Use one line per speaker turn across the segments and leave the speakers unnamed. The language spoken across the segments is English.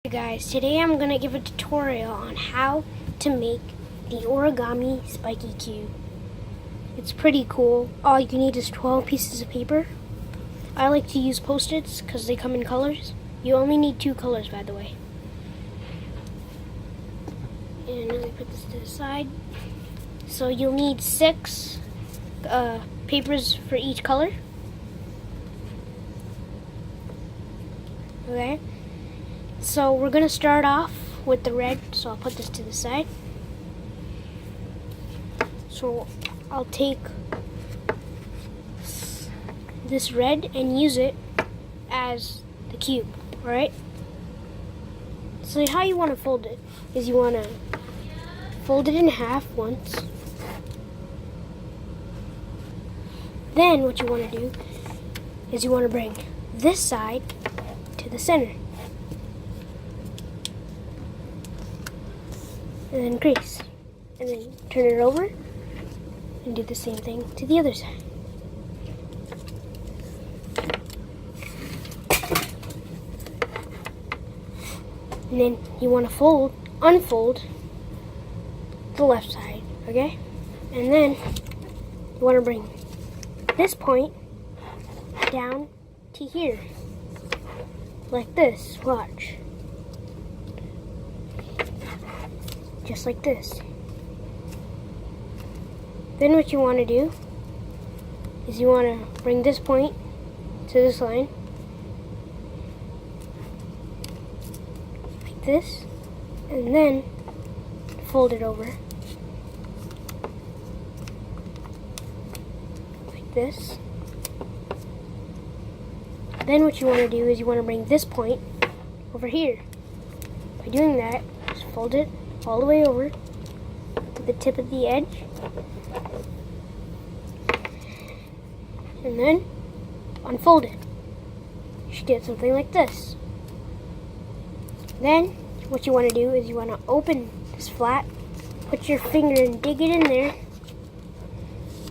Hey guys, today I'm going to give a tutorial on how to make the Origami Spiky cube. It's pretty cool. All you need is 12 pieces of paper. I like to use Post-its because they come in colors. You only need 2 colors, by the way. And let me put this to the side. So you'll need 6 papers for each color. Okay. So we're going to start off with the red, so I'll put this to the side. So I'll take this red and use it as the cube, alright? So how you want to fold it is you want to fold it in half once. Then what you want to do is you want to bring this side to the center. And then crease, and then turn it over and do the same thing to the other side. And then you want to unfold the left side, okay? And then you want to bring this point down to here, like this, watch. Just like this. Then what you want to do is you want to bring this point to this line, like this, and then fold it over, like this. Then what you want to do is you want to bring this point over here. By doing that, just fold it all the way over to the tip of the edge, and then unfold it. You should get something like this. Then what you want to do is you want to open this flap, put your finger and dig it in there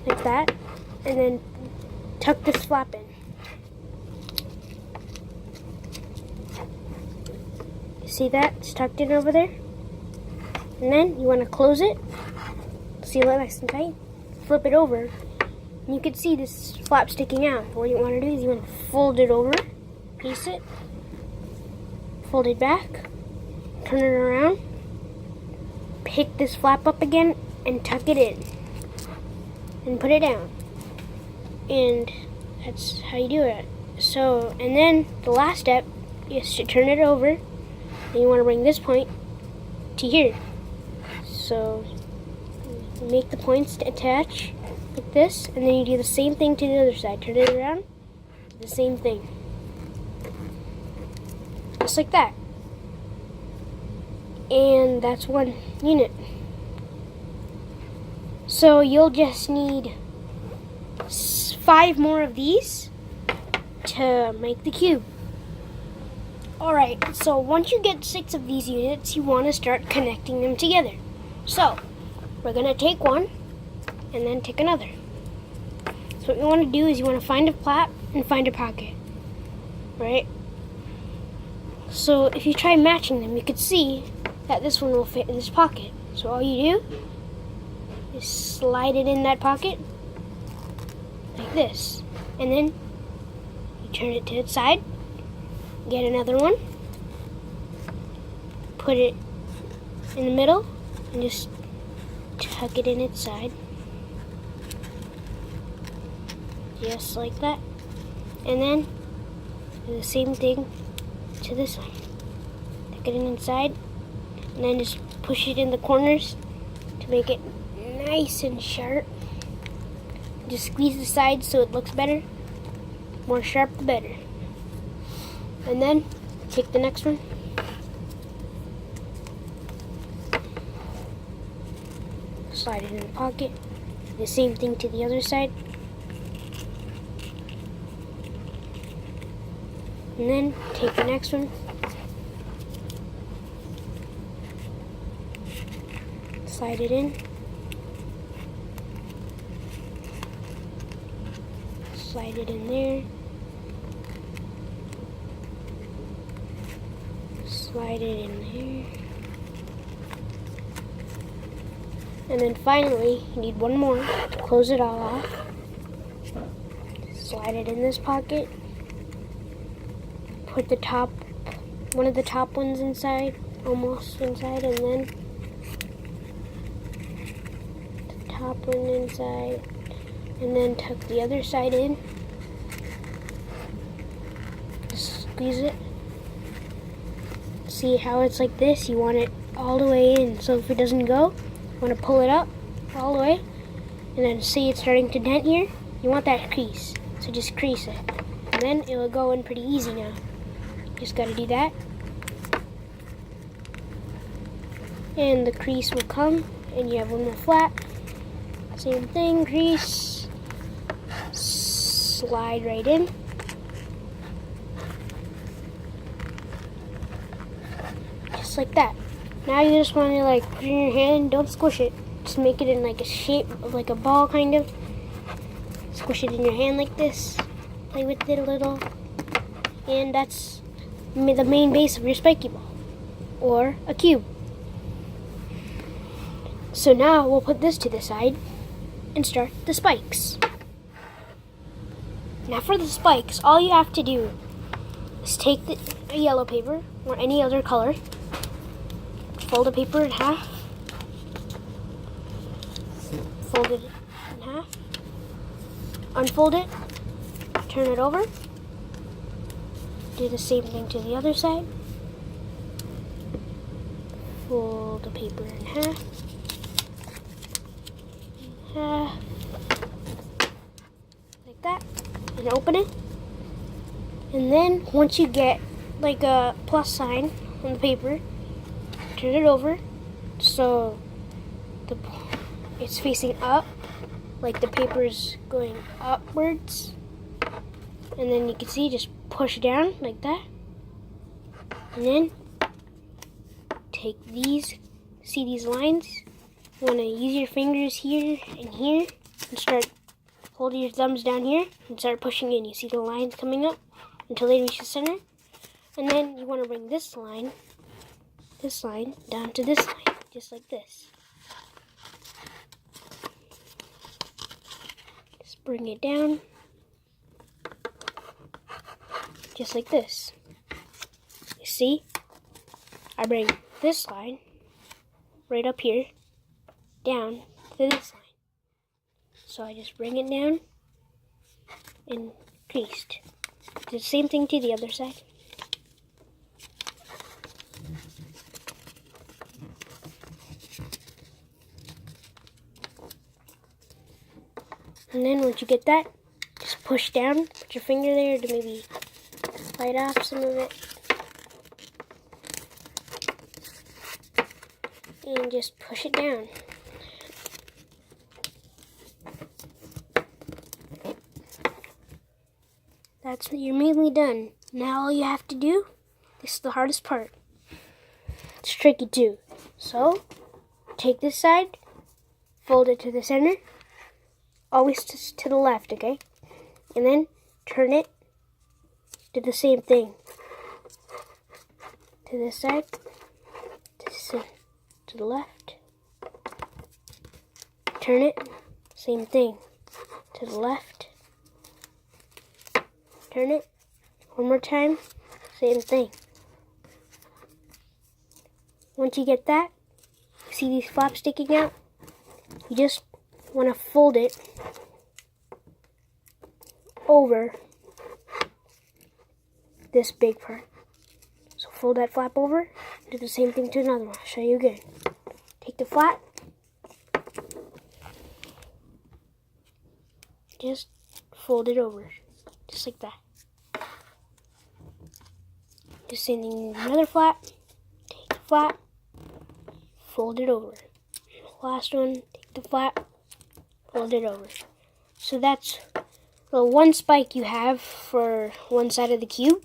like that, and then tuck this flap in. You see that? It's tucked in over there. And then you want to close it, seal it nice and tight, flip it over, and you can see this flap sticking out. What you want to do is you want to fold it over, piece it, fold it back, turn it around, pick this flap up again, and tuck it in, and put it down. And that's how you do it. So, and then the last step is to turn it over, and you want to bring this point to here. So make the points attach like this, and then you do the same thing to the other side. Turn it around, do the same thing. Just like that. And that's one unit. So you'll just need 5 more of these to make the cube. Alright, so once you get 6 of these units, you want to start connecting them together. So, we're going to take one, and then take another. So what you want to do is you want to find a flap and find a pocket, right? So if you try matching them, you could see that this one will fit in this pocket. So all you do is slide it in that pocket, like this. And then you turn it to its side, get another one, put it in the middle, and just tuck it in its side, just like that. And then do the same thing to this one. Tuck it in inside, and then just push it in the corners to make it nice and sharp. Just squeeze the sides so it looks better. More sharp, the better. And then take the next one, slide it in the pocket, the same thing to the other side, and then take the next one, slide it in, slide it in there, slide it in there. And then finally, you need one more to close it all off. Slide it in this pocket. Put the top, one of the top ones inside, almost inside, and then the top one inside, and then tuck the other side in. Just squeeze it. See how it's like this? You want it all the way in, so if it doesn't go, you want to pull it up all the way, and then see it's starting to dent here. You want that crease, so just crease it, and then it will go in pretty easy now. Just got to do that, and the crease will come, and you have one more flap. Same thing, crease, slide right in. Just like that. Now you just want to like put it in your hand, don't squish it. Just make it in like a shape of like a ball kind of. Squish it in your hand like this. Play with it a little. And that's the main base of your spiky ball. Or a cube. So now we'll put this to the side and start the spikes. Now for the spikes, all you have to do is take a yellow paper or any other color. Fold the paper in half. Fold it in half. Unfold it. Turn it over. Do the same thing to the other side. Fold the paper in half. Like that. And open it. And then once you get like a plus sign on the paper, turn it over so it's facing up, like the paper's going upwards. And then you can see, just push down like that. And then take these, see these lines? You want to use your fingers here and here and start holding your thumbs down here and start pushing in. You see the lines coming up until they reach the center. And then you want to bring this line down to this line, just like this. Just bring it down, just like this. You see, I bring this line right up here, down to this line. So I just bring it down and creased. Do the same thing to the other side. And then once you get that, just push down, put your finger there to maybe light off some of it. And just push it down. You're mainly done. Now all you have to do, this is the hardest part. It's tricky too. So, take this side, fold it to the center. Always to the left, okay? And then turn it, do the same thing. To this side, to the left. Turn it, same thing. To the left. Turn it, one more time, same thing. Once you get that, see these flaps sticking out? You just want to fold it over this big part. So fold that flap over, do the same thing to another one. I'll show you again. Take the flap, just fold it over, just like that. Do the same thing with another flap. Take the flap, fold it over. Last one, take the flap, fold it over. So that's the one spike you have for one side of the cube.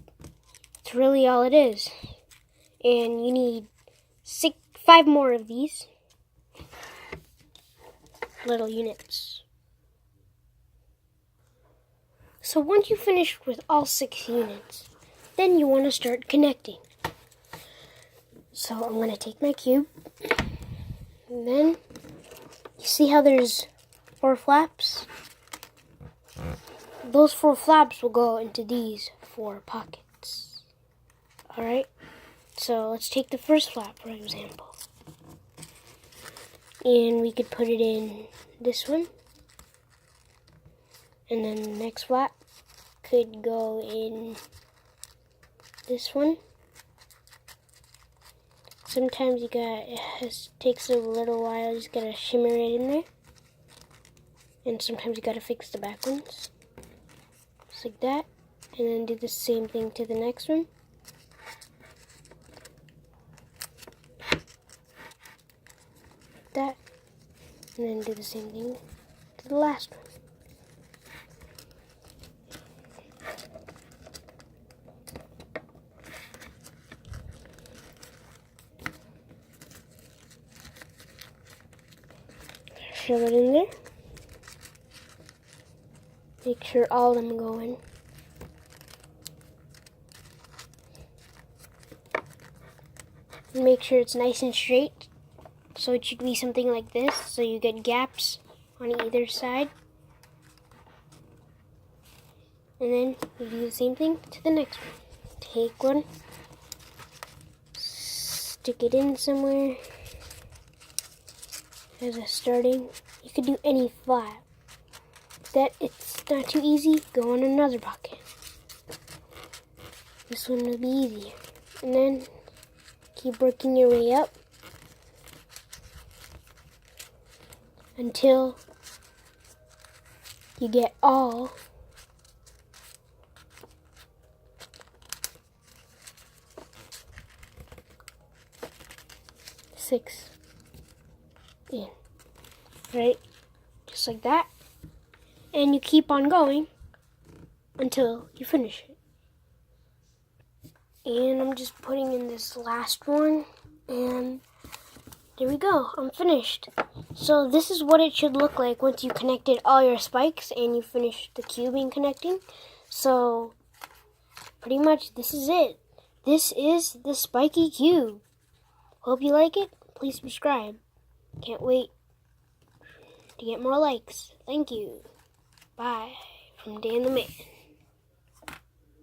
That's really all it is. And you need 5 more of these little units. So once you finish with all 6 units, then you want to start connecting. So I'm going to take my cube, and then you see how there's 4 flaps? Those 4 flaps will go into these 4 pockets. Alright, so let's take the first flap for example. And we could put it in this one. And then the next flap could go in this one. Sometimes it takes a little while, you just gotta shimmer it in there. And sometimes you gotta fix the back ones. Just like that. And then do the same thing to the next one. That. And then do the same thing to the last one. Shove it in there. Make sure all of them go in. And make sure it's nice and straight. So it should be something like this. So you get gaps on either side. And then you do the same thing to the next one. Take one. Stick it in somewhere. As a starting, you could do any flap. That it's not too easy, go in another pocket. This one will be easier. And then keep working your way up until you get all 6 in. Right? Just like that. And you keep on going until you finish it. And I'm just putting in this last one, and there we go, I'm finished. So this is what it should look like once you connected all your spikes and you finished the cubing connecting. So pretty much this is it. This is the Spiky cube. Hope you like it. Please subscribe. Can't wait to get more likes. Thank you. Bye from Dan the Man.